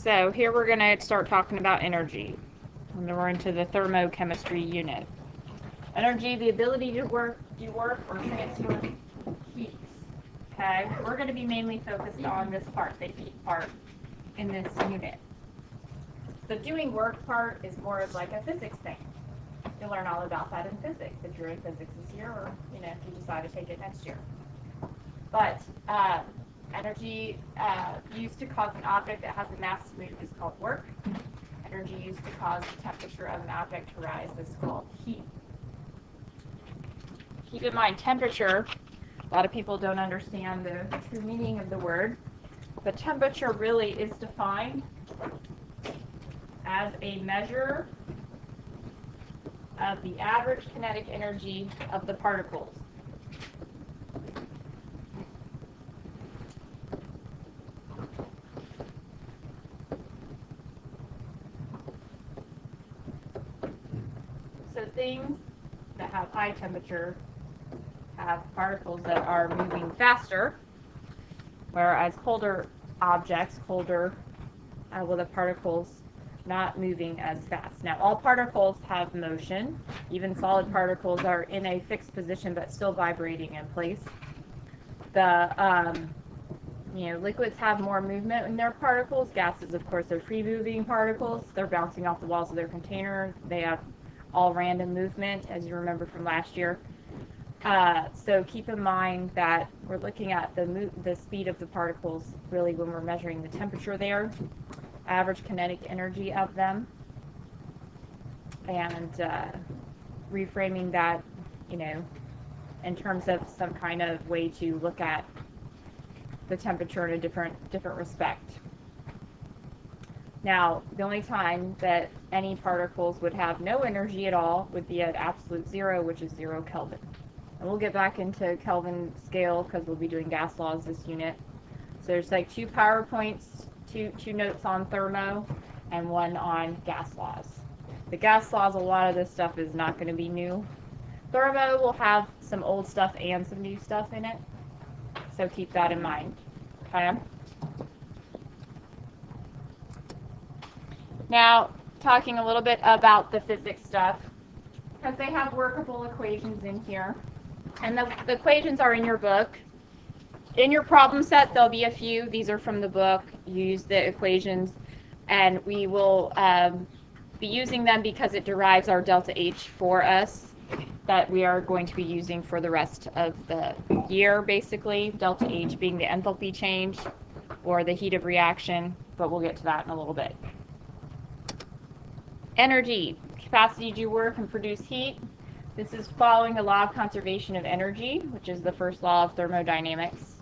So here we're going to start talking about energy. And then we're into the thermochemistry unit. Energy, the ability to do work or transfer heat. Okay, we're going to be mainly focused on this part, the heat part, in this unit. The doing work part is more of like a physics thing. You'll learn all about that in physics if you're in physics this year, or if you decide to take it next year. But energy used to cause an object that has a mass to move is called work. Energy used to cause the temperature of an object to rise is called heat. Keep in mind, temperature, a lot of people don't understand the true meaning of the word, but temperature really is defined as a measure of the average kinetic energy of the particles. So things that have high temperature have particles that are moving faster, whereas colder objects, with the particles not moving as fast. Now, all particles have motion. Even solid particles are in a fixed position but still vibrating in place. The liquids have more movement in their particles. Gases, of course, are free-moving particles. They're bouncing off the walls of their container. They have all random movement, as you remember from last year. So keep in mind that we're looking at the speed of the particles really when we're measuring the temperature there, average kinetic energy of them, and reframing that, in terms of some kind of way to look at the temperature in a different respect. Now, the only time that any particles would have no energy at all would be at absolute zero, which is 0 Kelvin. And we'll get back into Kelvin scale because we'll be doing gas laws this unit. So there's like 2 PowerPoints, two notes on thermo, and 1 on gas laws. The gas laws, a lot of this stuff is not going to be new. Thermo will have some old stuff and some new stuff in it, so keep that in mind. Okay. Now, talking a little bit about the physics stuff, because they have workable equations in here. And the equations are in your book. In your problem set, there'll be a few. These are from the book. You use the equations, and we will be using them because it derives our delta H for us that we are going to be using for the rest of the year, basically. Delta H being the enthalpy change or the heat of reaction, but we'll get to that in a little bit. Energy, capacity to do work and produce heat. This is following the law of conservation of energy, which is the first law of thermodynamics.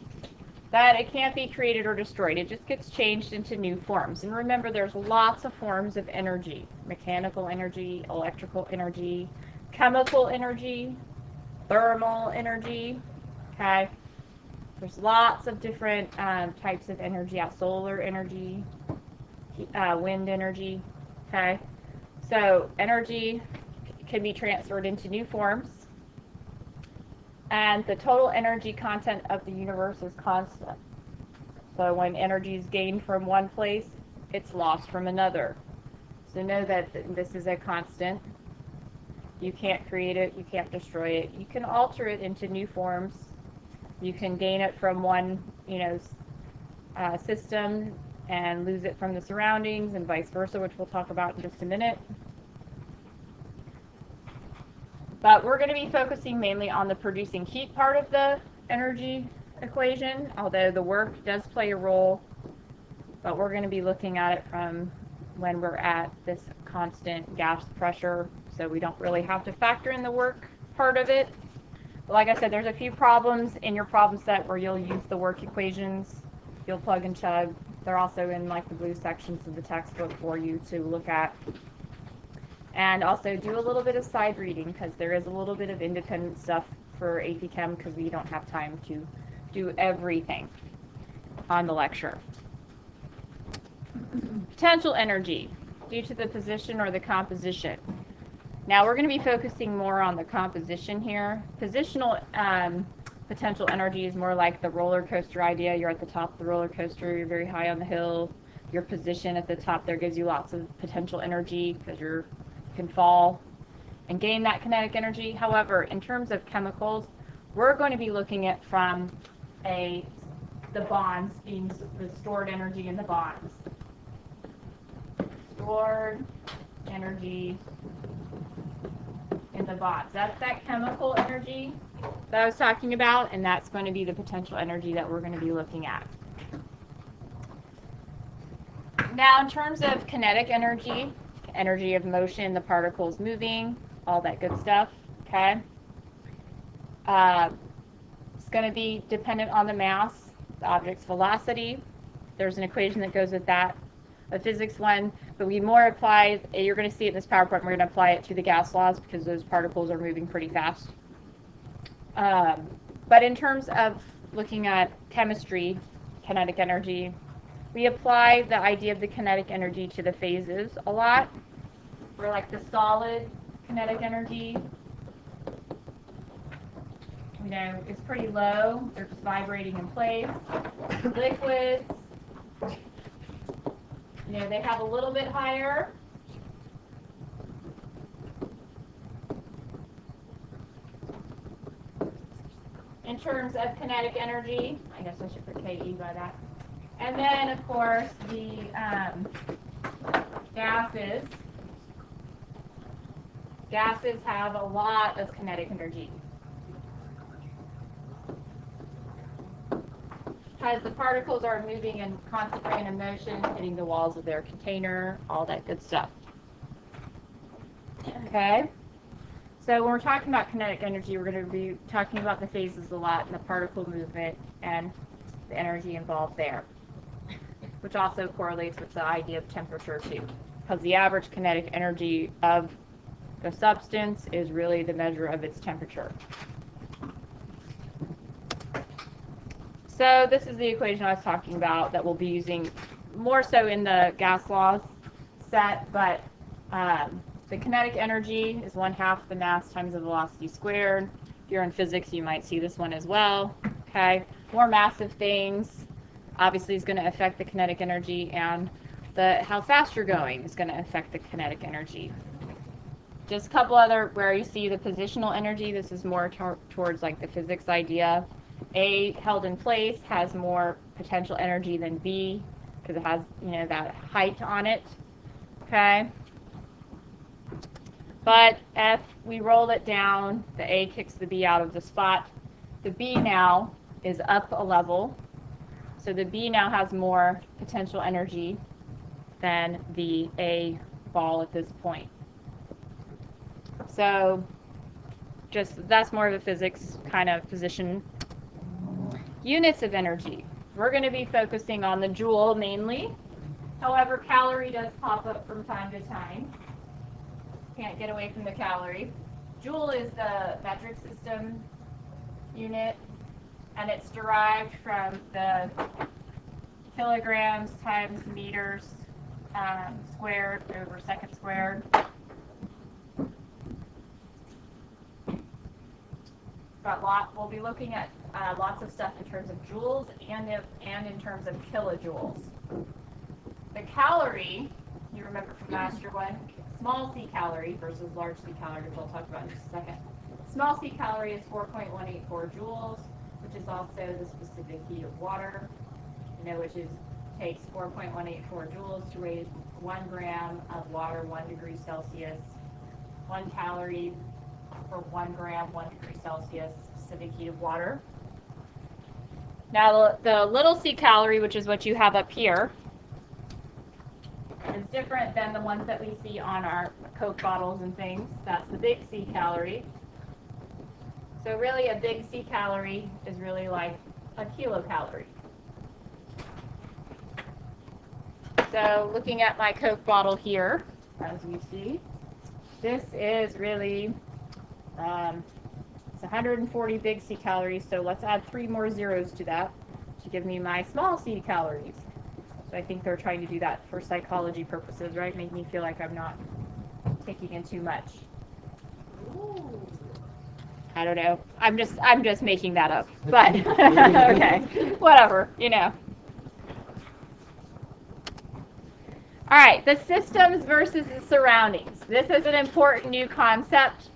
That it can't be created or destroyed. It just gets changed into new forms. And remember, there's lots of forms of energy. Mechanical energy, electrical energy, chemical energy, thermal energy. Okay? There's lots of different types of energy. Solar energy, wind energy. Okay? So energy can be transferred into new forms, and the total energy content of the universe is constant. So when energy is gained from one place, it's lost from another. So know that this is a constant. You can't create it, you can't destroy it. You can alter it into new forms. You can gain it from one, system and lose it from the surroundings, and vice versa, which we'll talk about in just a minute. But we're going to be focusing mainly on the producing heat part of the energy equation, although the work does play a role, but we're going to be looking at it from when we're at this constant gas pressure, so we don't really have to factor in the work part of it. But like I said, there's a few problems in your problem set where you'll use the work equations. You'll plug and chug. They're also in like the blue sections of the textbook for you to look at. And also do a little bit of side reading, because there is a little bit of independent stuff for AP Chem, because we don't have time to do everything on the lecture. Potential energy, due to the position or the composition. Now we're going to be focusing more on the composition here. Positional potential energy is more like the roller coaster idea. You're at the top of the roller coaster, you're very high on the hill, your position at the top there gives you lots of potential energy because you can fall and gain that kinetic energy. However, in terms of chemicals, we're going to be looking at from the bonds being the stored energy in the bonds. Stored energy in the bonds. That's that chemical energy that I was talking about, and that's going to be the potential energy that we're going to be looking at. Now, in terms of kinetic energy, energy of motion, the particles moving, all that good stuff, okay? It's going to be dependent on the mass, the object's velocity. There's an equation that goes with that, a physics one, but we more apply, you're going to see it in this PowerPoint, we're going to apply it to the gas laws because those particles are moving pretty fast. But in terms of looking at chemistry, kinetic energy, we apply the idea of the kinetic energy to the phases a lot. We're like the solid kinetic energy, you know, is pretty low. They're just vibrating in place. Liquids, you know, they have a little bit higher. In terms of kinetic energy, I guess I should put KE by that. And then, of course, the gases. Gases have a lot of kinetic energy. Because the particles are moving in constant random motion, hitting the walls of their container, all that good stuff. Okay? So when we're talking about kinetic energy, we're going to be talking about the phases a lot and the particle movement and the energy involved there, which also correlates with the idea of temperature too, because the average kinetic energy of the substance is really the measure of its temperature. So this is the equation I was talking about that we'll be using more so in the gas laws set, but the kinetic energy is 1/2 the mass times the velocity squared. If you're in physics, you might see this one as well. Okay, more massive things obviously is going to affect the kinetic energy, and how fast you're going is going to affect the kinetic energy. Just a couple other where you see the positional energy. This is more towards like the physics idea. A held in place has more potential energy than B because it has, you know, that height on it. Okay. But if we roll it down, the A kicks the B out of the spot. The B now is up a level. So the B now has more potential energy than the A ball at this point. So that's more of a physics kind of position. Units of energy. We're going to be focusing on the joule mainly. However, calorie does pop up from time to time. Can't get away from the calorie. Joule is the metric system unit, and it's derived from the kilograms times meters squared over second squared. We'll be looking at lots of stuff in terms of joules and in terms of kilojoules. The calorie, you remember from last year one, small c calorie versus large c calorie, which I'll talk about in just a second. Small c calorie is 4.184 joules, which is also the specific heat of water, you know, which takes 4.184 joules to raise 1 gram of water 1 degree Celsius, 1 calorie for 1 gram 1 degree Celsius specific heat of water. Now the little c calorie, which is what you have up here, is different than the ones that we see on our Coke bottles and things. That's the big C calorie. So really a big C calorie is really like a kilocalorie. So looking at my Coke bottle here, as you see, this is really, it's 140 big C calories, so let's add 3 more zeros to that to give me my small C calories. So I think they're trying to do that for psychology purposes, right? Make me feel like I'm not taking in too much. Ooh. I don't know. I'm just making that up. But okay, whatever, you know. All right, the systems versus the surroundings. This is an important new concept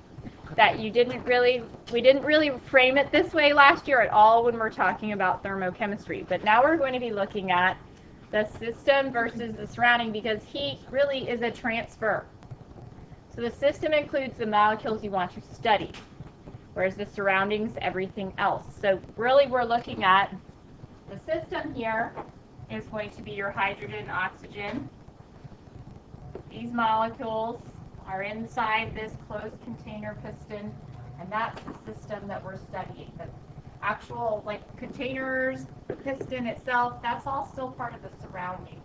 that we didn't really frame it this way last year at all when we're talking about thermochemistry. But now we're going to be looking at the system versus the surrounding, because heat really is a transfer. So the system includes the molecules you want to study, whereas the surroundings, everything else. So really we're looking at the system here is going to be your hydrogen, oxygen. These molecules are inside this closed container piston, and that's the system that we're studying. The actual containers, the piston itself, that's all still part of the surroundings.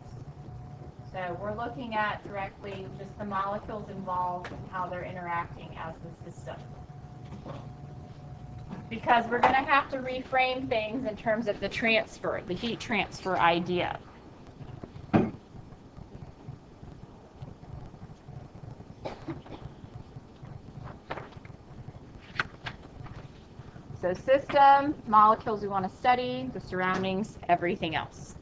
So we're looking at directly just the molecules involved and how they're interacting as the system. Because we're going to have to reframe things in terms of the transfer, the heat transfer idea. So system, molecules we want to study, the surroundings, everything else.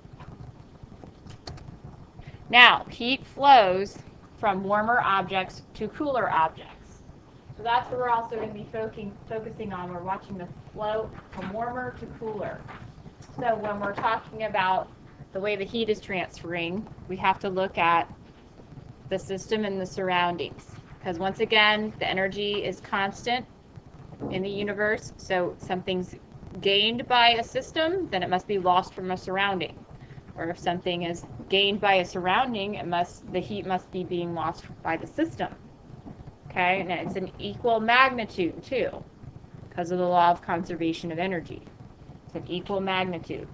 Now, heat flows from warmer objects to cooler objects. So that's what we're also going to be focusing on. We're watching the flow from warmer to cooler. So when we're talking about the way the heat is transferring, we have to look at the system and the surroundings. Because once again, the energy is constant in the universe, so something's gained by a system, then it must be lost from a surrounding. Or if something is gained by a surrounding, the heat must be being lost by the system. Okay, and it's an equal magnitude too, because of the law of conservation of energy. It's an equal magnitude.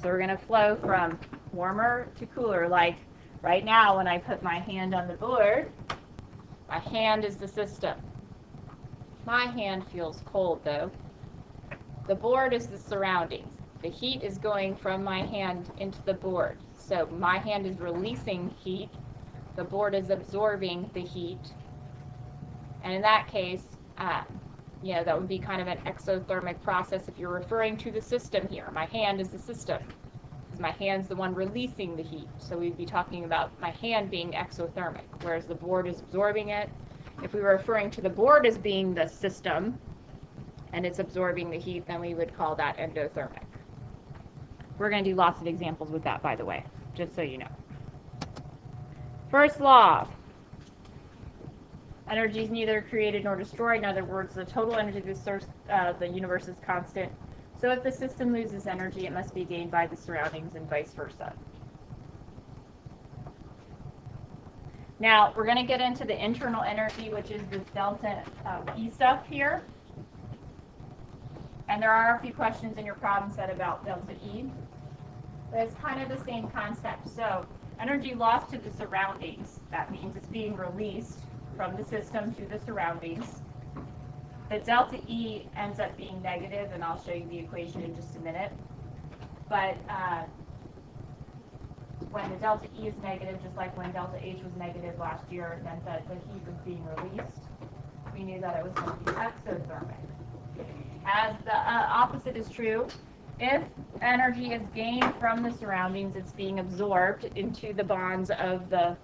So we're going to flow from warmer to cooler, like right now when I put my hand on the board, my hand is the system. My hand feels cold though. The board is the surroundings. The heat is going from my hand into the board. So my hand is releasing heat. The board is absorbing the heat. And in that case, that would be kind of an exothermic process if you're referring to the system here. My hand is the system, because my hand's the one releasing the heat. So we'd be talking about my hand being exothermic, whereas the board is absorbing it. If we were referring to the board as being the system and it's absorbing the heat, then we would call that endothermic. We're going to do lots of examples with that, by the way, just so you know. First law. Energy is neither created nor destroyed. In other words, the total energy of the universe is constant. So if the system loses energy, it must be gained by the surroundings and vice versa. Now, we're going to get into the internal energy, which is this delta E stuff here. And there are a few questions in your problem set about delta E. But it's kind of the same concept. So, energy lost to the surroundings. That means it's being released from the system to the surroundings. The delta E ends up being negative, and I'll show you the equation in just a minute. But when the delta E is negative, just like when delta H was negative last year, it meant that the heat was being released. We knew that it was going to be exothermic. As the opposite is true, if energy is gained from the surroundings, it's being absorbed into the bonds of the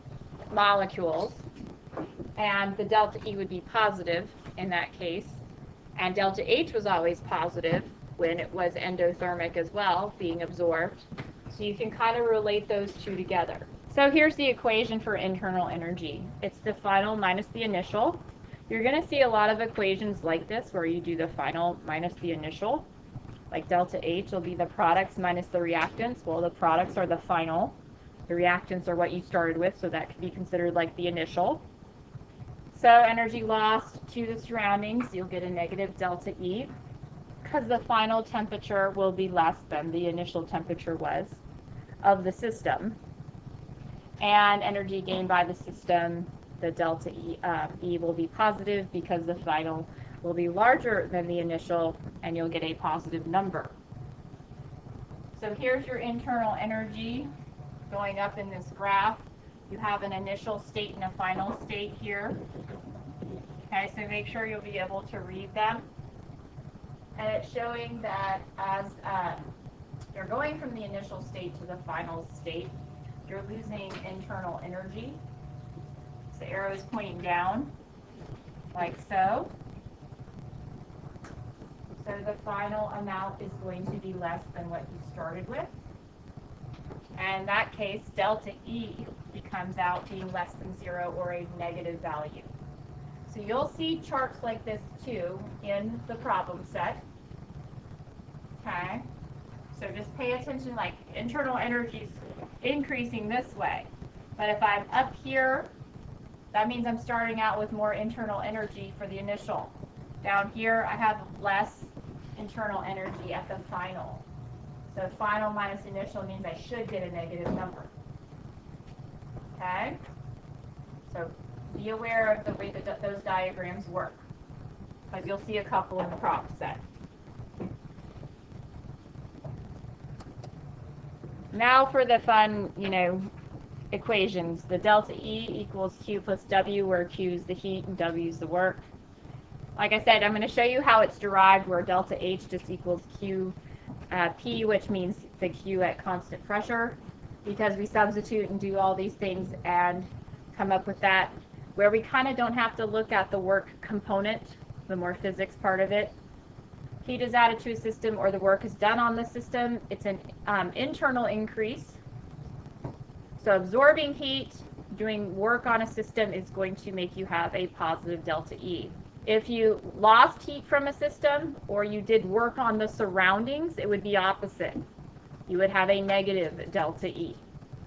molecules, and the delta E would be positive in that case, and delta H was always positive when it was endothermic as well, being absorbed. So you can kind of relate those two together. So here's the equation for internal energy. It's the final minus the initial. You're going to see a lot of equations like this where you do the final minus the initial. Like delta H will be the products minus the reactants. Well, the products are the final. The reactants are what you started with, so that could be considered like the initial. So energy lost to the surroundings, you'll get a negative delta E, because the final temperature will be less than the initial temperature was of the system. And energy gained by the system, the delta E will be positive because the final will be larger than the initial, and you'll get a positive number. So here's your internal energy going up in this graph. You have an initial state and a final state here. Okay, so make sure you'll be able to read them. And it's showing that as you're going from the initial state to the final state, you're losing internal energy. So the arrow is pointing down, like so. So the final amount is going to be less than what you started with. And in that case, delta E becomes out being less than 0 or a negative value. So you'll see charts like this too in the problem set. Okay? So just pay attention, like internal energy is increasing this way. But if I'm up here, that means I'm starting out with more internal energy for the initial. Down here, I have less internal energy at the final. So final minus initial means I should get a negative number. Okay? So be aware of the way that those diagrams work. But you'll see a couple in the prop set. Now for the fun, equations. The delta E equals Q plus W, where Q is the heat and W is the work. Like I said, I'm going to show you how it's derived, where delta H just equals Q P, which means the Q at constant pressure, because we substitute and do all these things and come up with that, where we kind of don't have to look at the work component, the more physics part of it. Heat is added to a system, or the work is done on the system. It's an internal increase. So absorbing heat, doing work on a system is going to make you have a positive delta E. If you lost heat from a system, or you did work on the surroundings, it would be opposite. You would have a negative delta E.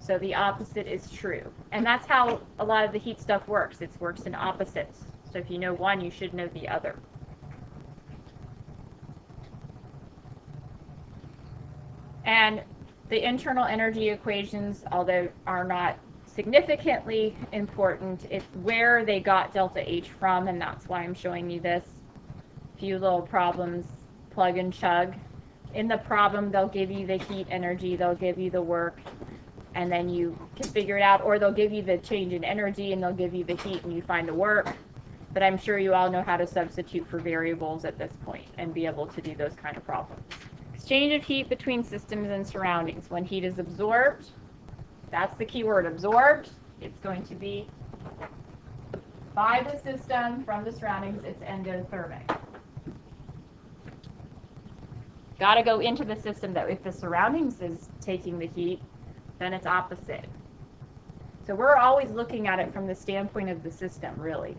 So the opposite is true. And that's how a lot of the heat stuff works. It works in opposites. So if you know one, you should know the other. And the internal energy equations, although are not significantly important, it's where they got delta H from, and that's why I'm showing you this. Few little problems, plug and chug. In the problem, they'll give you the heat energy, they'll give you the work, and then you can figure it out, or they'll give you the change in energy and they'll give you the heat and you find the work. But I'm sure you all know how to substitute for variables at this point and be able to do those kind of problems. Exchange of heat between systems and surroundings. When heat is absorbed, that's the key word, absorbed. It's going to be by the system from the surroundings. It's endothermic. Got to go into the system. That if the surroundings is taking the heat, then it's opposite. So we're always looking at it from the standpoint of the system, really.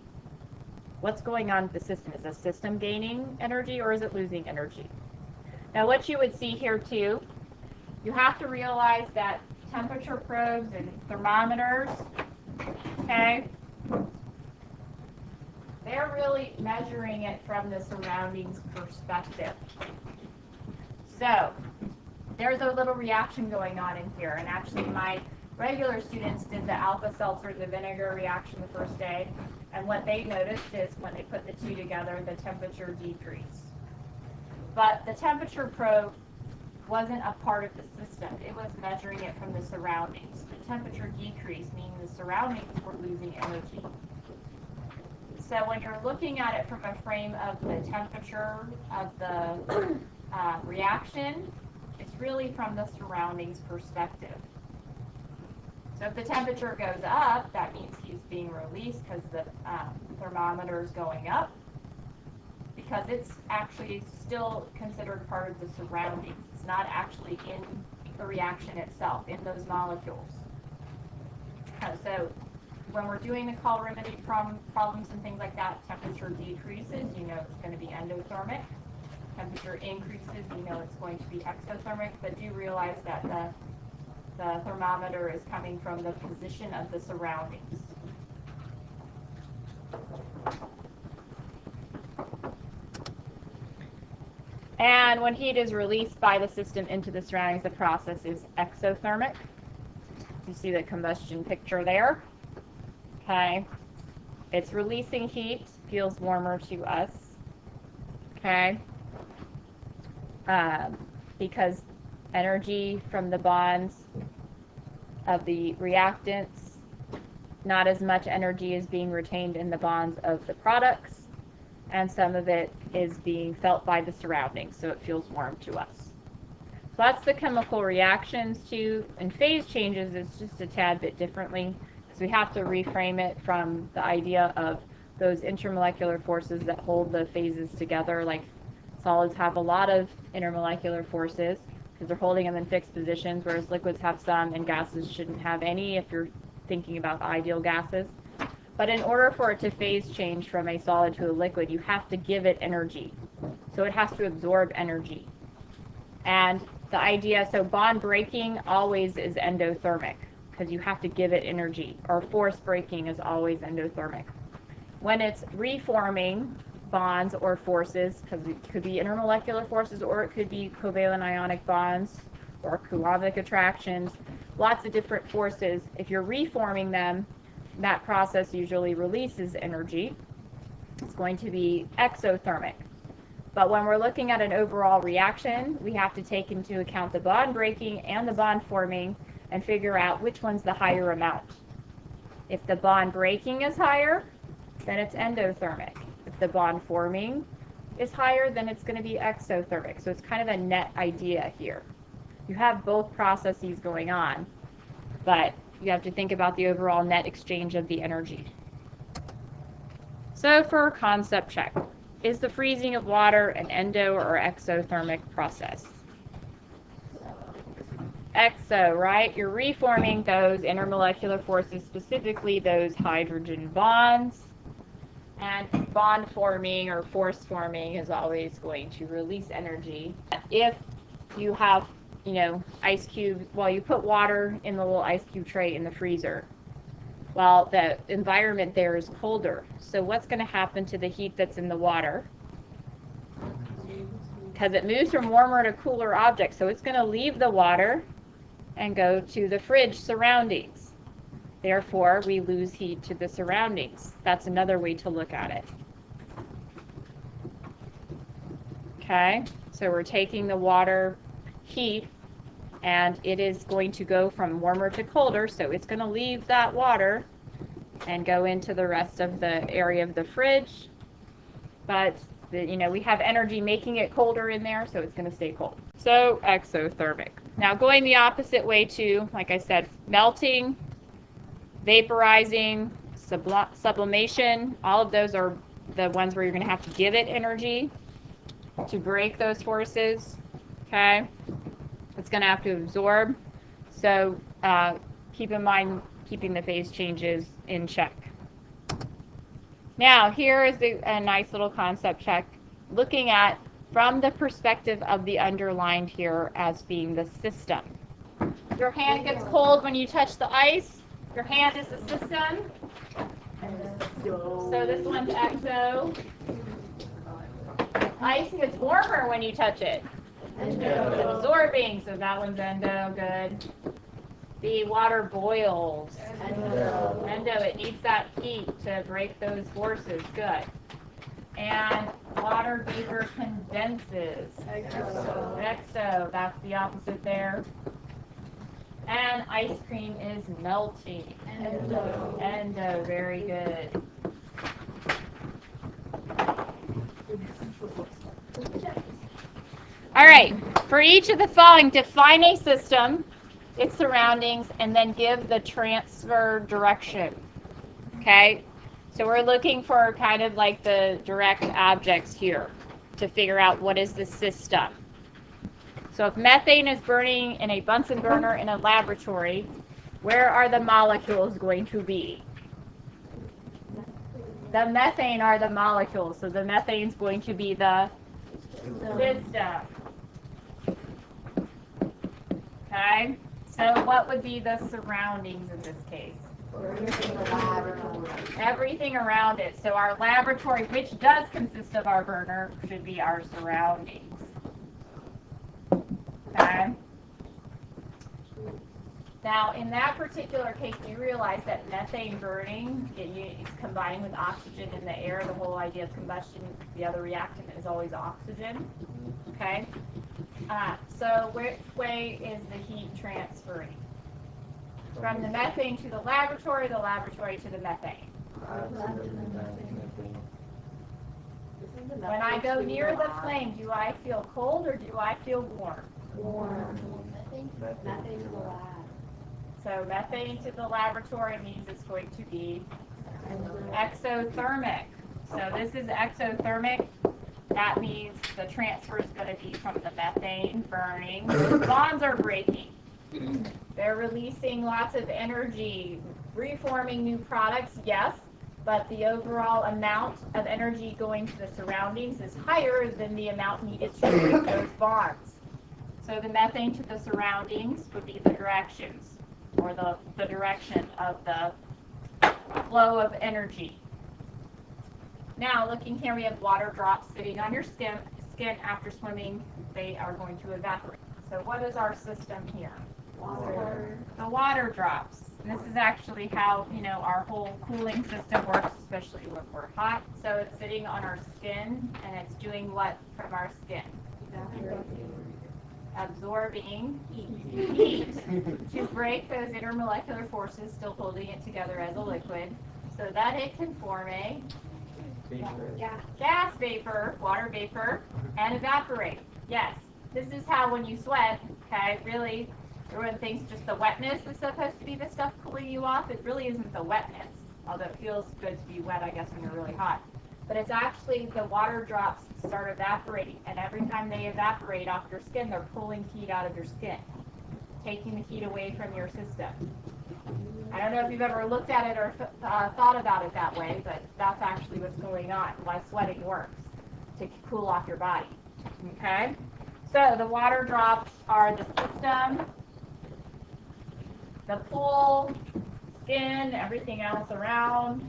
What's going on with the system? Is the system gaining energy or is it losing energy? Now what you would see here too, you have to realize that temperature probes and thermometers, okay, they're really measuring it from the surroundings perspective. So there's a little reaction going on in here, and actually my regular students did the alpha seltzer, the vinegar reaction the first day, and what they noticed is when they put the two together, the temperature decreased. But the temperature probe wasn't a part of the system. It was measuring it from the surroundings. The temperature decreased, meaning the surroundings were losing energy. So when you're looking at it from a frame of the temperature of the reaction, it's really from the surroundings perspective. So if the temperature goes up, that means he's being released because the thermometer is going up, because it's actually still considered part of the surroundings. It's not actually in the reaction itself, in those molecules. So when we're doing the calorimetry problems and things like that, temperature decreases, you know it's going to be endothermic. Temperature increases, you know it's going to be exothermic, but do realize that the thermometer is coming from the position of the surroundings. And when heat is released by the system into the surroundings, the process is exothermic. You see the combustion picture there. Okay. It's releasing heat, feels warmer to us. Okay. Because energy from the bonds of the reactants, not as much energy is being retained in the bonds of the products, and some of it is being felt by the surroundings, so it feels warm to us. So that's the chemical reactions to, and phase changes is just a tad bit differently, because we have to reframe it from the idea of those intermolecular forces that hold the phases together. Like solids have a lot of intermolecular forces because they're holding them in fixed positions, whereas liquids have some, and gases shouldn't have any if you're thinking about ideal gases. But in order for it to phase change from a solid to a liquid, you have to give it energy. So it has to absorb energy. And the idea, so bond breaking always is endothermic because you have to give it energy, or force breaking is always endothermic. When it's reforming bonds or forces, because it could be intermolecular forces or it could be covalent ionic bonds or Coulombic attractions, lots of different forces. If you're reforming them, that process usually releases energy. It's going to be exothermic. But when we're looking at an overall reaction, we have to take into account the bond breaking and the bond forming and figure out which one's the higher amount. If the bond breaking is higher, then it's endothermic. If the bond forming is higher, then it's going to be exothermic. So it's kind of a net idea here. You have both processes going on, but you have to think about the overall net exchange of the energy. So for a concept check, is the freezing of water an endo or exothermic process? Exo, right? You're reforming those intermolecular forces, specifically those hydrogen bonds. And bond forming or force forming is always going to release energy. If you have, ice cubes, well, you put water in the little ice cube tray in the freezer. Well, the environment there is colder. So what's going to happen to the heat that's in the water? Because it moves from warmer to cooler objects. So it's going to leave the water and go to the fridge surroundings. Therefore, we lose heat to the surroundings. That's another way to look at it. Okay, so we're taking the water heat, and it is going to go from warmer to colder, so it's going to leave that water and go into the rest of the area of the fridge. But, we have energy making it colder in there, so it's going to stay cold. So, exothermic. Now, going the opposite way too, like I said, melting, vaporizing, sublimation, all of those are the ones where you're going to have to give it energy to break those forces. Okay? It's going to have to absorb. So keep in mind keeping the phase changes in check. Now, here is a nice little concept check, looking at from the perspective of the underlined here as being the system. Your hand gets cold when you touch the ice. Your hand is the system. So this one's exo. Ice gets warmer when you touch it. It's absorbing, so that one's endo, good. The water boils. Endo, it needs that heat to break those forces, good. And water vapor condenses. Exo, that's the opposite there. And ice cream is melting. Endo. Endo, very good. All right, for each of the following, define a system, its surroundings, and then give the transfer direction. Okay, so we're looking for kind of like the direct objects here to figure out what is the system. So if methane is burning in a Bunsen burner in a laboratory, where are the molecules going to be? The methane are the molecules, so the methane is going to be the system. Okay, so what would be the surroundings in this case? Everything around it. So our laboratory, which does consist of our burner, should be our surroundings. Okay. Now, in that particular case, you realize that methane burning is combined with oxygen in the air. The whole idea of combustion, the other reactant is always oxygen. Okay. So which way is the heat transferring? From the methane to the laboratory to the methane. When I go near the flame, do I feel cold or do I feel warm? Warm. Methane to the lab. So methane to the laboratory means it's going to be exothermic. So this is exothermic. That means the transfer is going to be from the methane burning. Those bonds are breaking. They're releasing lots of energy, reforming new products, yes, but the overall amount of energy going to the surroundings is higher than the amount needed to break those bonds. So the methane to the surroundings would be the directions, or the direction of the flow of energy. Now, looking here, we have water drops sitting on your skin after swimming. They are going to evaporate. So what is our system here? Water. The water drops. And this is actually how, our whole cooling system works, especially when we're hot. So it's sitting on our skin, and it's doing what from our skin? Absorbing heat to break those intermolecular forces, still holding it together as a liquid, so that it can form a gas vapor, water vapor, and evaporate. Yes, this is how when you sweat, okay, really, everyone thinks just the wetness is supposed to be the stuff cooling you off. It really isn't the wetness, although it feels good to be wet, I guess, when you're really hot. But it's actually the water drops start evaporating, and every time they evaporate off your skin, they're pulling heat out of your skin, taking the heat away from your system. I don't know if you've ever looked at it or thought about it that way, but that's actually what's going on, why sweating works, to cool off your body. Okay? So the water drops are the system, the pool, skin, everything else around.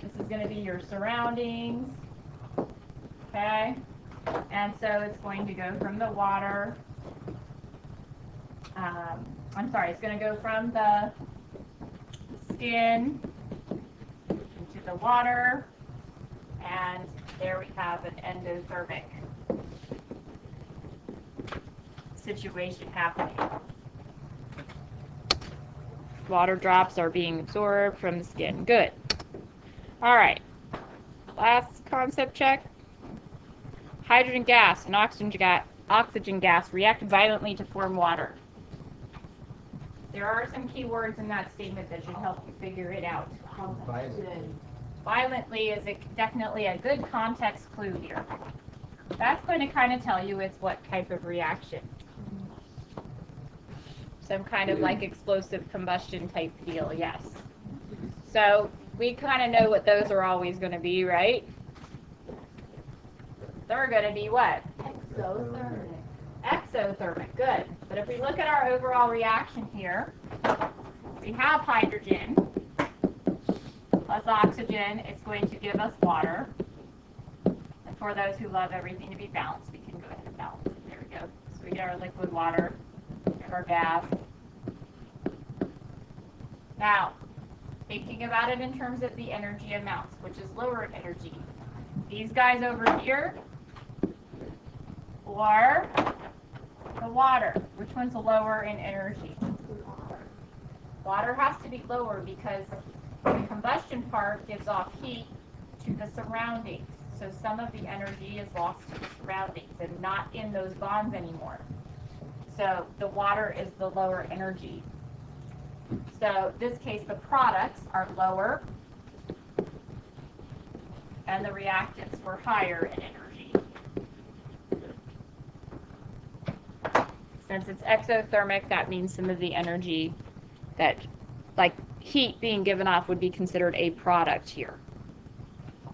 This is going to be your surroundings. Okay? And so it's going to go from the water. It's going to go from the skin into the water, and there we have an endothermic situation happening. Water drops are being absorbed from the skin. Good. All right. Last concept check. Hydrogen gas and oxygen gas react violently to form water. There are some key words in that statement that should help you figure it out. Violently is definitely a good context clue here. That's going to kind of tell you it's what type of reaction. Some kind of like explosive combustion type deal, yes. So we kind of know what those are always going to be, right? They're going to be what? Exothermic. Exothermic, good. But if we look at our overall reaction here, we have hydrogen plus oxygen. It's going to give us water. And for those who love everything to be balanced, we can go ahead and balance it. There we go. So we get our liquid water, our gas. Now, thinking about it in terms of the energy amounts, which is lower in energy. These guys over here, or the water. Which one's lower in energy? Water has to be lower because the combustion part gives off heat to the surroundings. So some of the energy is lost to the surroundings and not in those bonds anymore. So the water is the lower energy. So in this case, the products are lower and the reactants were higher in energy. Since it's exothermic, that means some of the energy that, like heat being given off, would be considered a product here.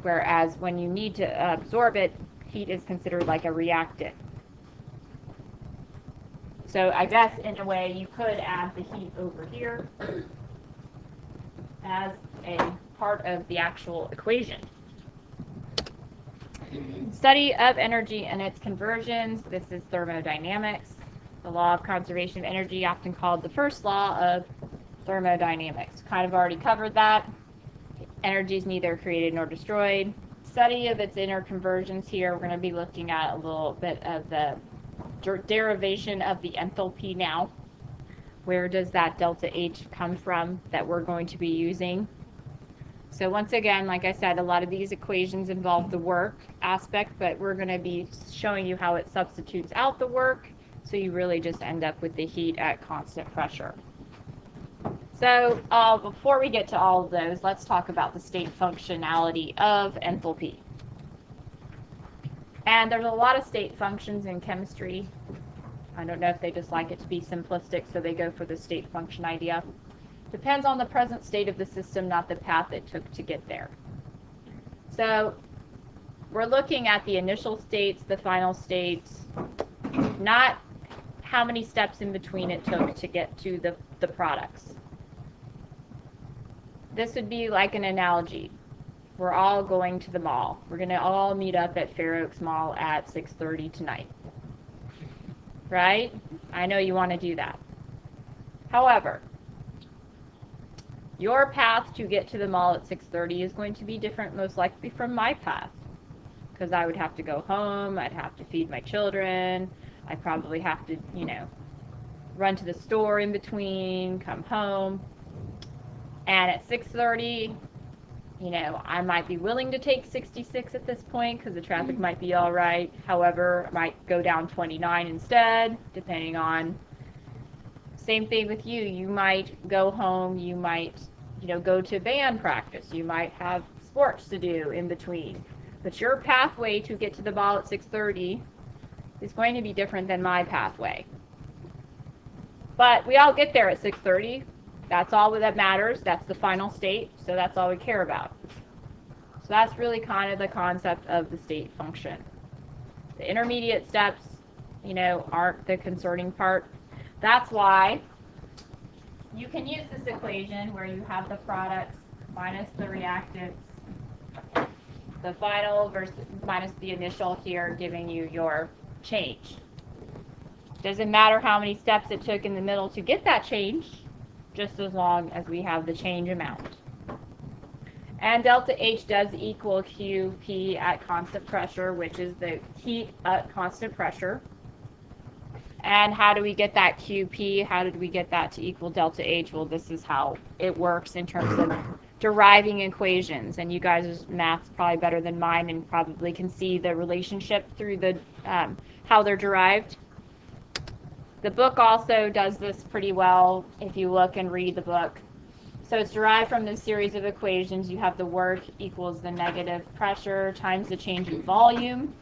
Whereas when you need to absorb it, heat is considered like a reactant. So I guess in a way you could add the heat over here as a part of the actual equation. Study of energy and its conversions. This is thermodynamics. The law of conservation of energy, often called the first law of thermodynamics. Kind of already covered that. Energy is neither created nor destroyed. Study of its inner conversions here. We're going to be looking at a little bit of the derivation of the enthalpy now. Where does that delta H come from that we're going to be using? So once again, like I said, a lot of these equations involve the work aspect, but we're going to be showing you how it substitutes out the work So you really just end up with the heat at constant pressure. So before we get to all of those, let's talk about the state functionality of enthalpy. And there's a lot of state functions in chemistry. I don't know if they just like it to be simplistic, so they go for the state function idea. Depends on the present state of the system, not the path it took to get there. So we're looking at the initial states, the final states, not how many steps in between it took to get to the products. This would be like an analogy. We're all going to the mall. We're going to all meet up at Fair Oaks Mall at 6:30 tonight. Right? I know you want to do that. However, your path to get to the mall at 6:30 is going to be different most likely from my path. Because I would have to go home, I'd have to feed my children, I'd probably have to, run to the store in between, come home. And at 6:30, I might be willing to take 66 at this point because the traffic might be all right. However, I might go down 29 instead, depending on. Same thing with you. You might go home. You might, go to band practice. You might have sports to do in between. But your pathway to get to the ball at 6:30 is going to be different than my pathway. But we all get there at 6:30. That's all that matters. That's the final state, so that's all we care about. So that's really kind of the concept of the state function. The intermediate steps, aren't the concerning part. That's why you can use this equation where you have the products minus the reactants, the final versus minus the initial here, giving you your change. Doesn't matter how many steps it took in the middle to get that change, just as long as we have the change amount. And delta H does equal QP at constant pressure, which is the heat at constant pressure. And how do we get that QP? How did we get that to equal delta H? Well, this is how it works in terms of deriving equations. And you guys' math's probably better than mine and probably can see the relationship through the how they're derived. The book also does this pretty well if you look and read the book. So it's derived from this series of equations. You have the work equals the negative pressure times the change in volume.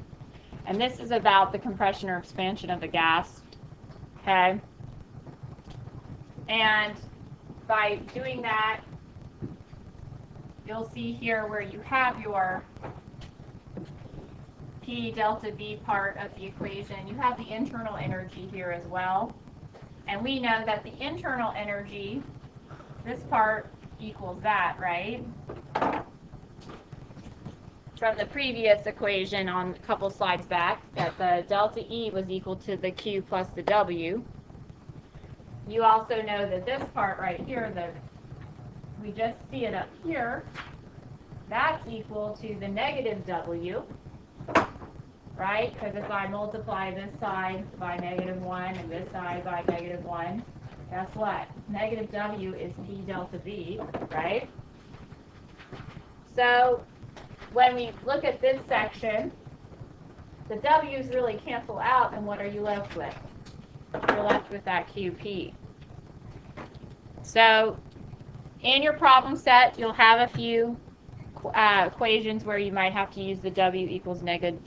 And this is about the compression or expansion of the gas. Okay? And by doing that, you'll see here where you have your P delta V part of the equation. You have the internal energy here as well. And we know that the internal energy, this part equals that, right? From the previous equation on a couple slides back, that the delta E was equal to the Q plus the W. You also know that this part right here, we just see it up here, that's equal to the negative W. Right? Because if I multiply this side by -1 and this side by -1, guess what? Negative W is P delta V, right? So when we look at this section, the W's really cancel out, and what are you left with? You're left with that QP. So in your problem set, you'll have a few equations where you might have to use the W equals negative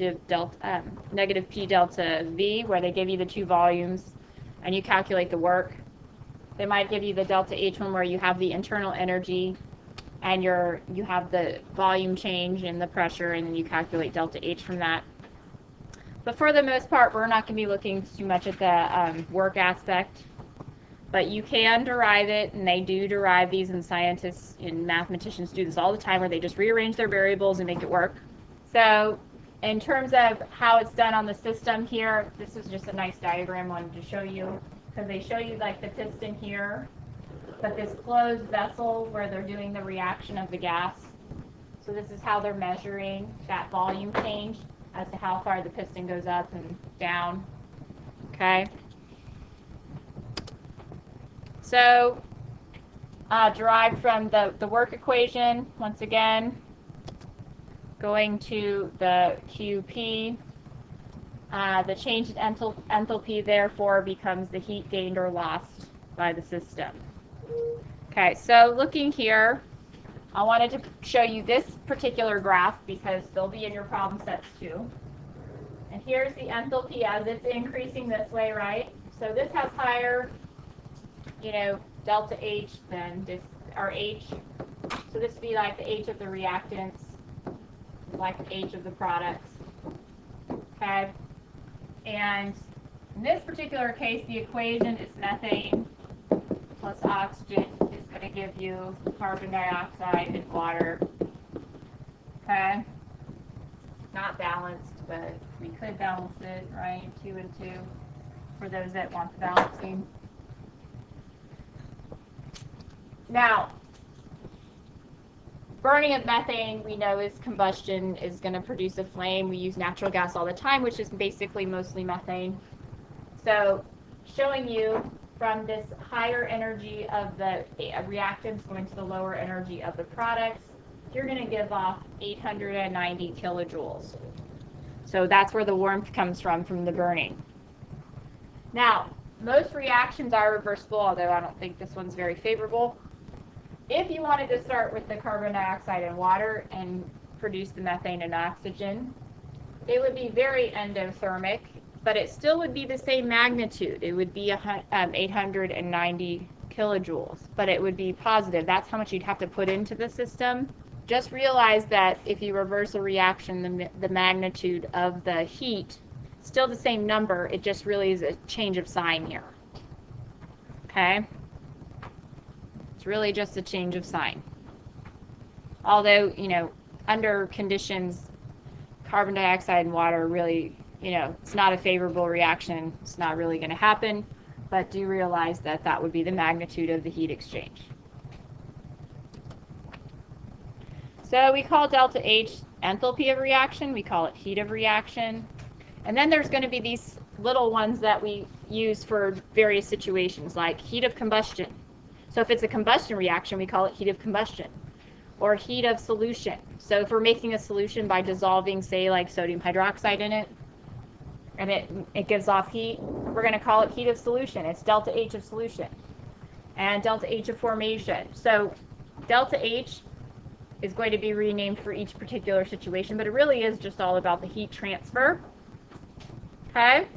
P delta V, where they give you the two volumes and you calculate the work. They might give you the delta H one where you have the internal energy and you have the volume change and the pressure, and then you calculate delta H from that. But for the most part, we're not going to be looking too much at the work aspect. But you can derive it, and they do derive these, and scientists and mathematicians do this all the time, where they just rearrange their variables and make it work. So in terms of how it's done on the system here, this is just a nice diagram I wanted to show you, because they show you like the piston here, but this closed vessel where they're doing the reaction of the gas. So this is how they're measuring that volume change as to how far the piston goes up and down. Okay. So derived from the work equation, once again, going to the QP, The change in enthalpy, therefore, becomes the heat gained or lost by the system. Okay, so looking here, I wanted to show you this particular graph because they'll be in your problem sets too. And here's the enthalpy as it's increasing this way, right? So this has higher, delta H than this, or H. So this would be like the H of the reactants, like the H of the products. Okay? And in this particular case, the equation is methane plus oxygen is going to give you carbon dioxide and water. Okay? Not balanced, but we could balance it, right? 2 and 2 for those that want the balancing. Now, burning of methane, we know is combustion is going to produce a flame. We use natural gas all the time, which is basically mostly methane. So showing you from this higher energy of the reactants going to the lower energy of the products, you're going to give off 890 kilojoules. So that's where the warmth comes from the burning. Now, most reactions are reversible, although I don't think this one's very favorable. If you wanted to start with the carbon dioxide and water and produce the methane and oxygen, it would be very endothermic, but it still would be the same magnitude. It would be 890 kilojoules, but it would be positive. That's how much you'd have to put into the system. Just realize that if you reverse a reaction, the magnitude of the heat, still the same number, it just really is a change of sign here. Okay? It's really just a change of sign. Although, under conditions, carbon dioxide and water really, it's not a favorable reaction. It's not really going to happen, but do realize that that would be the magnitude of the heat exchange. So we call delta H enthalpy of reaction. We call it heat of reaction. And then there's going to be these little ones that we use for various situations, like heat of combustion. So if it's a combustion reaction, we call it heat of combustion, or heat of solution. So if we're making a solution by dissolving, say, like sodium hydroxide in it, and it gives off heat, we're going to call it heat of solution. It's delta H of solution, and delta H of formation. So delta H is going to be renamed for each particular situation, but it really is just all about the heat transfer. Okay?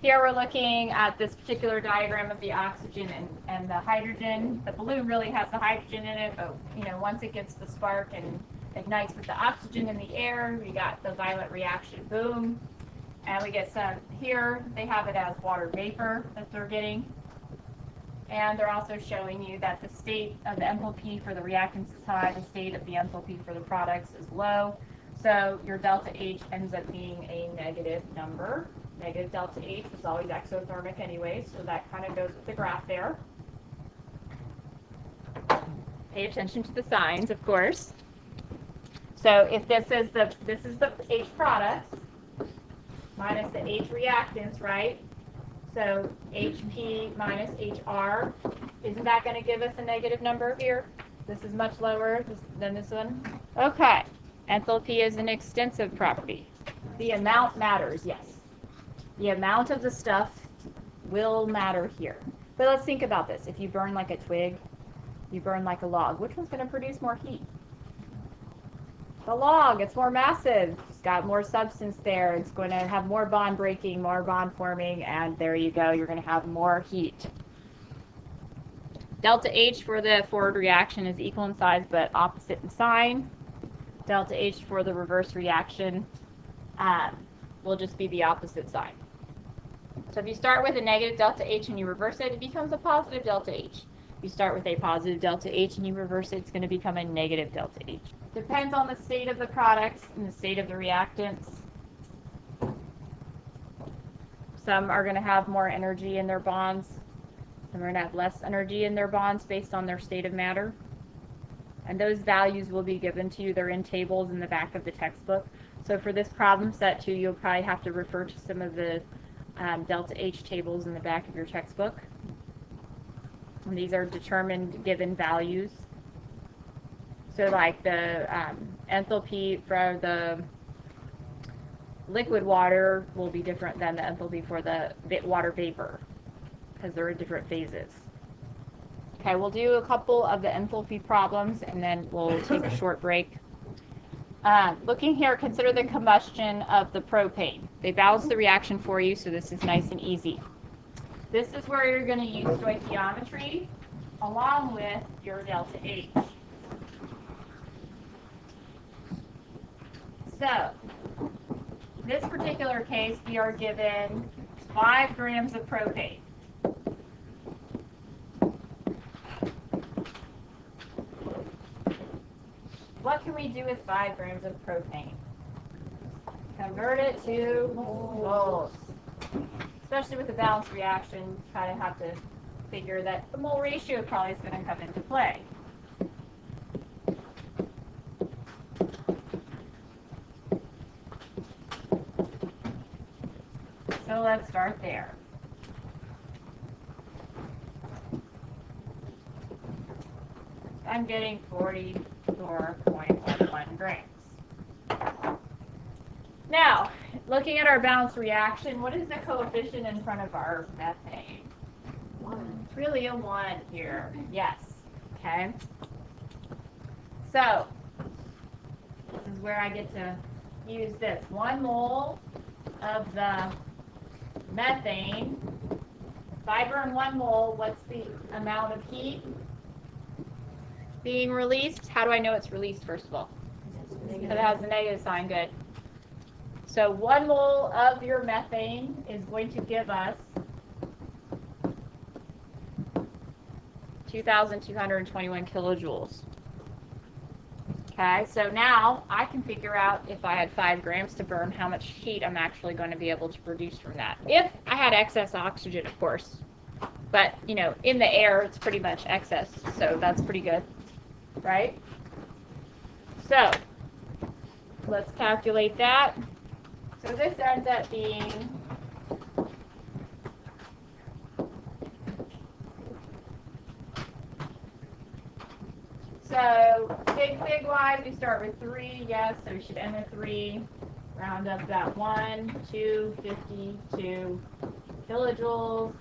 Here we're looking at this particular diagram of the oxygen and the hydrogen. The balloon really has the hydrogen in it, but once it gets the spark and ignites with the oxygen in the air, we got the violent reaction, boom. And we get some, here they have it as water vapor that they're getting. And they're also showing you that the state of the enthalpy for the reactants is high, the state of the enthalpy for the products is low. So your delta H ends up being a negative number. Negative delta H is always exothermic anyway, so that kind of goes with the graph there. Pay attention to the signs, of course. So if this is the H products minus the H reactants, right? So HP minus HR, isn't that going to give us a negative number here? This is much lower than this one. Okay, enthalpy is an extensive property. The amount matters, yes. The amount of the stuff will matter here. But let's think about this. If you burn like a twig, you burn like a log, which one's going to produce more heat? The log, it's more massive. It's got more substance there. It's going to have more bond breaking, more bond forming, and there you go. You're going to have more heat. Delta H for the forward reaction is equal in size but opposite in sign. Delta H for the reverse reaction will just be the opposite sign. So if you start with a negative delta H and you reverse it, it becomes a positive delta H. If you start with a positive delta H and you reverse it, it's going to become a negative delta H. Depends on the state of the products and the state of the reactants. Some are going to have more energy in their bonds. Some are going to have less energy in their bonds based on their state of matter. And those values will be given to you. They're in tables in the back of the textbook. So for this problem set too, you'll probably have to refer to some of the delta H tables in the back of your textbook. And these are determined given values. So like the enthalpy for the liquid water will be different than the enthalpy for the water vapor because they're in different phases. Okay, we'll do a couple of the enthalpy problems and then we'll take a short break. Looking here, consider the combustion of the propane. They balance the reaction for you, so this is nice and easy. This is where you're going to use stoichiometry along with your delta H. So, in this particular case, we are given 5 grams of propane. What can we do with 5 grams of propane? Convert it to moles. Especially with the balanced reaction, you kind of have to figure that the mole ratio probably is going to come into play. So let's start there. I'm getting 44.11 grams. Now, looking at our balanced reaction, what is the coefficient in front of our methane? 1. It's really a 1 here. Yes. Okay. So, this is where I get to use this. 1 mole of the methane. If I burn 1 mole, what's the amount of heat being released? How do I know it's released, first of all? Because it has a negative sign. Good. So 1 mole of your methane is going to give us 2,221 kilojoules. Okay, so now I can figure out if I had 5 grams to burn, how much heat I'm actually going to be able to produce from that. If I had excess oxygen, of course. But, you know, in the air, it's pretty much excess, so that's pretty good, right? So, let's calculate that. So this ends up being so big wise, we start with 3, yes, so we should end with 3. Round up that 1, 2, 52 kilojoules,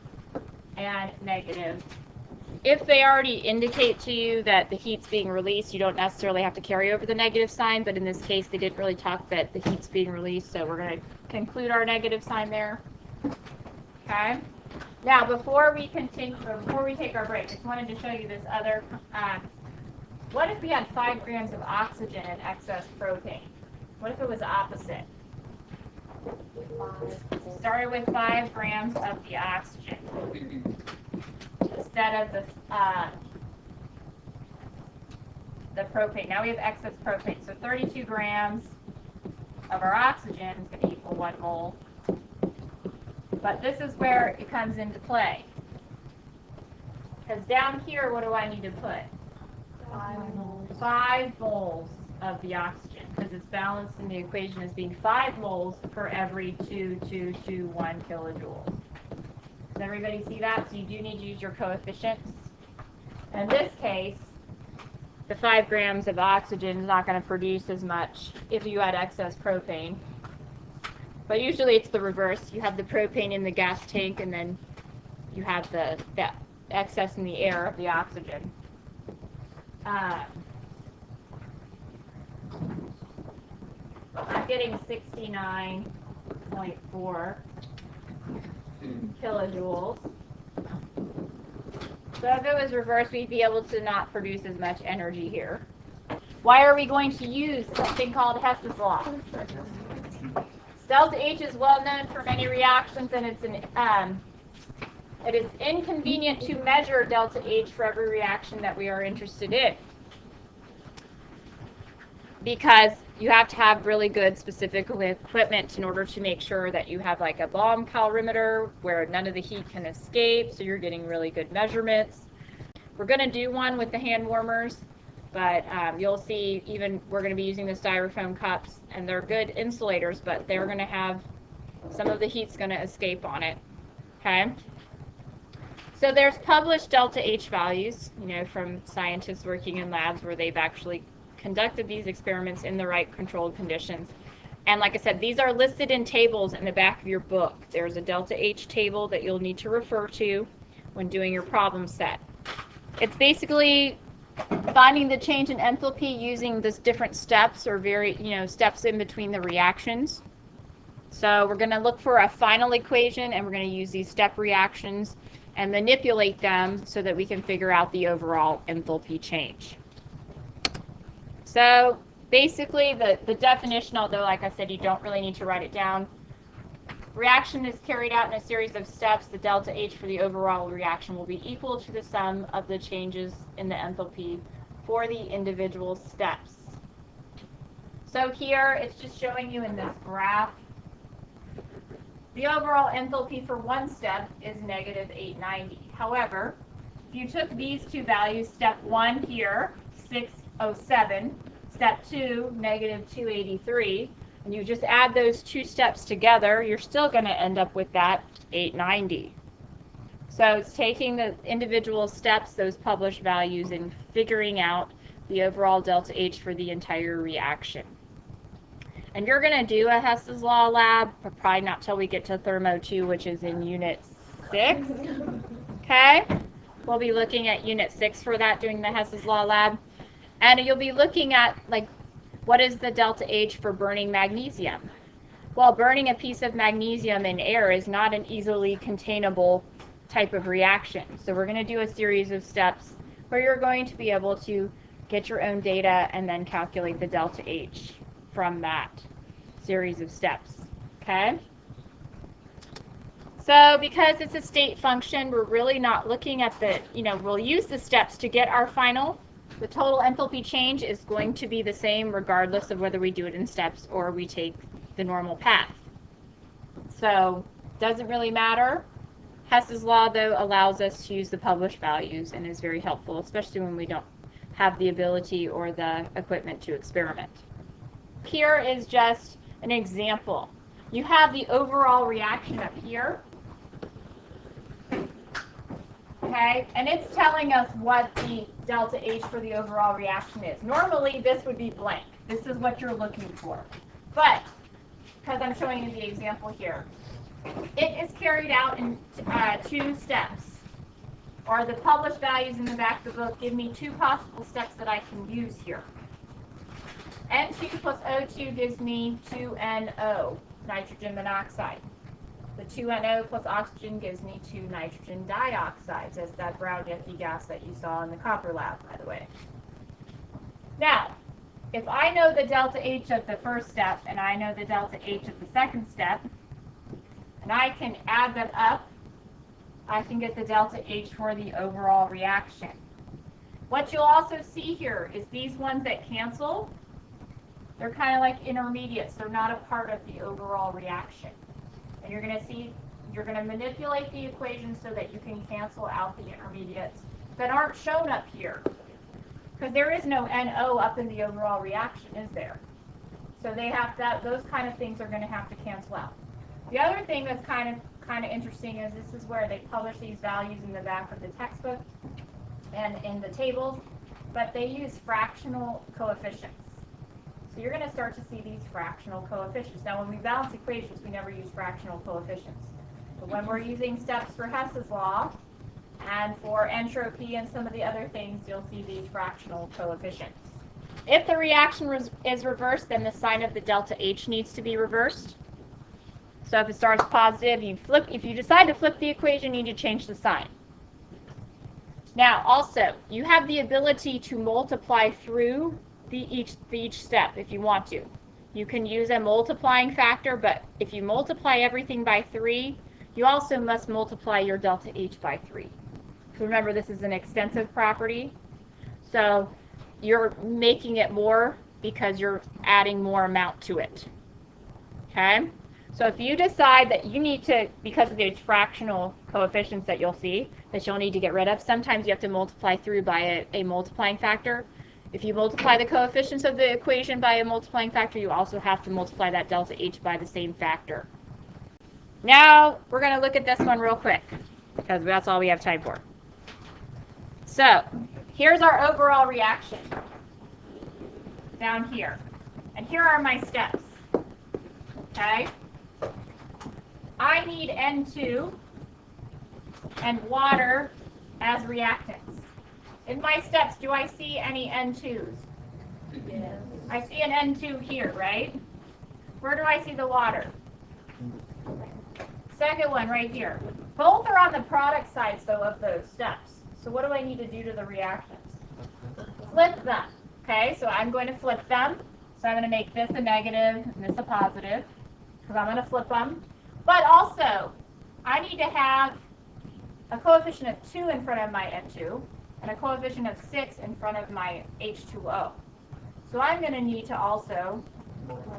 and negative. If they already indicate to you that the heat's being released, you don't necessarily have to carry over the negative sign, but in this case they didn't really talk that the heat's being released, so we're going to conclude our negative sign there. Okay? Now, before we continue, or before we take our break, I just wanted to show you this other, what if we had 5 grams of oxygen and excess propane? What if it was opposite? Started with 5 grams of the oxygen instead of the propane. Now we have excess propane. So 32 grams of our oxygen is going to equal 1 mole. But this is where it comes into play. Because down here, what do I need to put? 5 moles of the oxygen. Because it's balanced in the equation as being 5 moles for every 2,221 kilojoules. Does everybody see that? So you do need to use your coefficients. In this case, the 5 grams of oxygen is not going to produce as much if you had excess propane. But usually it's the reverse. You have the propane in the gas tank, and then you have the excess in the air of the oxygen. I'm getting 69.4 kilojoules. So if it was reversed, we'd be able to not produce as much energy here. Why are we going to use something called Hess's Law? Delta H is well known for many reactions, and it is inconvenient to measure delta H for every reaction that we are interested in, because you have to have really good specific equipment in order to make sure that you have like a bomb calorimeter where none of the heat can escape, so you're getting really good measurements. We're going to do one with the hand warmers, but you'll see even we're going to be using the styrofoam cups, and they're good insulators, but they're going to have some of the heat's going to escape on it. Okay? So there's published delta H values, you know, from scientists working in labs where they've actually conducted these experiments in the right controlled conditions. And like I said, these are listed in tables in the back of your book. There's a delta H table that you'll need to refer to when doing your problem set. It's basically finding the change in enthalpy using this different steps or steps in between the reactions. So we're going to look for a final equation, and we're going to use these step reactions and manipulate them so that we can figure out the overall enthalpy change. So basically the definition, although like I said you don't really need to write it down, reaction is carried out in a series of steps. The delta H for the overall reaction will be equal to the sum of the changes in the enthalpy for the individual steps. So here it's just showing you in this graph the overall enthalpy for one step is negative 890. However, if you took these two values, step 1 here, 607, step 2, negative 283, and you just add those two steps together, you're still going to end up with that 890. So it's taking the individual steps, those published values, and figuring out the overall delta H for the entire reaction. And you're going to do a Hess's Law lab, but probably not till we get to Thermo 2, which is in Unit 6. Okay? We'll be looking at Unit 6 for that, doing the Hess's Law lab. And you'll be looking at, like, what is the delta H for burning magnesium? Well, burning a piece of magnesium in air is not an easily containable type of reaction. So we're going to do a series of steps where you're going to be able to get your own data and then calculate the delta H from that series of steps. Okay? So because it's a state function, we're really not looking at the, we'll use the steps to get our final. The total enthalpy change is going to be the same regardless of whether we do it in steps or we take the normal path. So doesn't really matter. Hess's Law, though, allows us to use the published values and is very helpful, especially when we don't have the ability or the equipment to experiment. Here is just an example. You have the overall reaction up here. Okay, and it's telling us what the delta H for the overall reaction is. Normally, this would be blank. This is what you're looking for. But, because I'm showing you the example here, it is carried out in two steps. Or the published values in the back of the book give me two possible steps that I can use here. N2 plus O2 gives me 2NO, nitrogen monoxide. The 2NO plus oxygen gives me 2 nitrogen dioxides. That's that brown yucky gas that you saw in the copper lab, by the way. Now, if I know the delta H of the first step and I know the delta H of the second step, and I can add them up, I can get the delta H for the overall reaction. What you'll also see here is these ones that cancel, they're kind of like intermediates. They're not a part of the overall reaction. And you're going to see, you're going to manipulate the equation so that you can cancel out the intermediates that aren't shown up here. Because there is no NO up in the overall reaction, is there? So they have that, those kind of things are going to have to cancel out. The other thing that's kind of interesting is this is where they publish these values in the back of the textbook and in the tables, but they use fractional coefficients. So you're going to start to see these fractional coefficients. Now, when we balance equations, we never use fractional coefficients. But when we're using steps for Hess's Law and for entropy and some of the other things, you'll see these fractional coefficients. If the reaction is reversed, then the sign of the delta H needs to be reversed. So if it starts positive, if you decide to flip the equation, you need to change the sign. Now, also, you have the ability to multiply through each step if you want to. You can use a multiplying factor, but if you multiply everything by 3, you also must multiply your delta H by 3. So remember, this is an extensive property, so you're making it more because you're adding more amount to it. Okay? So if you decide that you need to, because of these fractional coefficients that you'll see, that you'll need to get rid of, sometimes you have to multiply through by a multiplying factor. If you multiply the coefficients of the equation by a multiplying factor, you also have to multiply that delta H by the same factor. Now, we're going to look at this one real quick, because that's all we have time for. So, here's our overall reaction down here. And here are my steps. okay? I need N2 and water as reactants. In my steps, do I see any N2s? Yes. I see an N2 here, right? Where do I see the water? Second one right here. Both are on the product sides, though, of those steps. So what do I need to do to the reactions? Flip them. Okay, so I'm going to flip them. So I'm going to make this a negative and this a positive, because I'm going to flip them. But also, I need to have a coefficient of 2 in front of my N2 and a coefficient of 6 in front of my H2O. So I'm going to need to also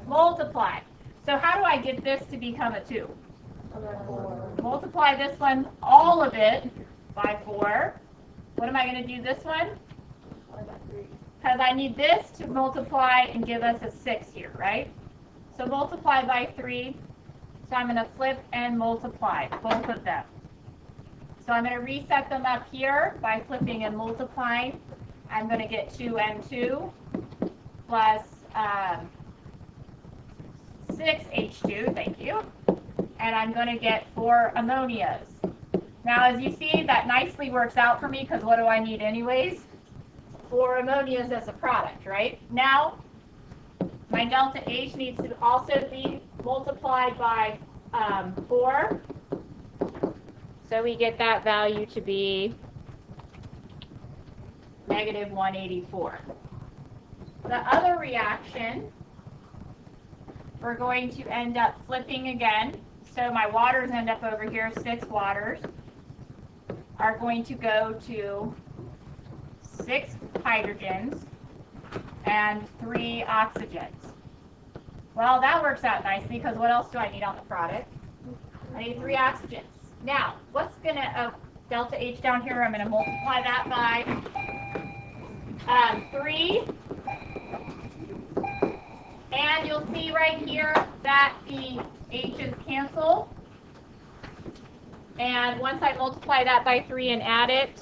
multiply. So how do I get this to become a 2? Multiply this one, all of it, by 4. What am I going to do this one? Because I need this to multiply and give us a 6 here, right? So multiply by 3. So I'm going to flip and multiply both of them. So I'm going to reset them up here by flipping and multiplying. I'm going to get 2N2 plus 6H2, thank you. And I'm going to get 4 ammonias. Now, as you see, that nicely works out for me, because what do I need anyways? 4 ammonias as a product, right? Now, my delta H needs to also be multiplied by 4. So we get that value to be negative 184. The other reaction, we're going to end up flipping again. So my waters end up over here, 6 waters are going to go to 6 hydrogens and 3 oxygens. Well, that works out nicely, because what else do I need on the product? I need 3 oxygens. Now, what's going to, delta H down here, I'm going to multiply that by 3. And you'll see right here that the H's cancel. And once I multiply that by 3 and add it,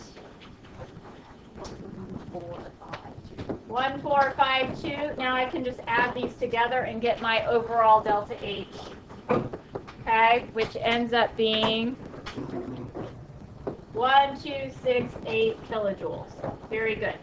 1452. Now I can just add these together and get my overall delta H. Okay, which ends up being 1268 kilojoules. Very good.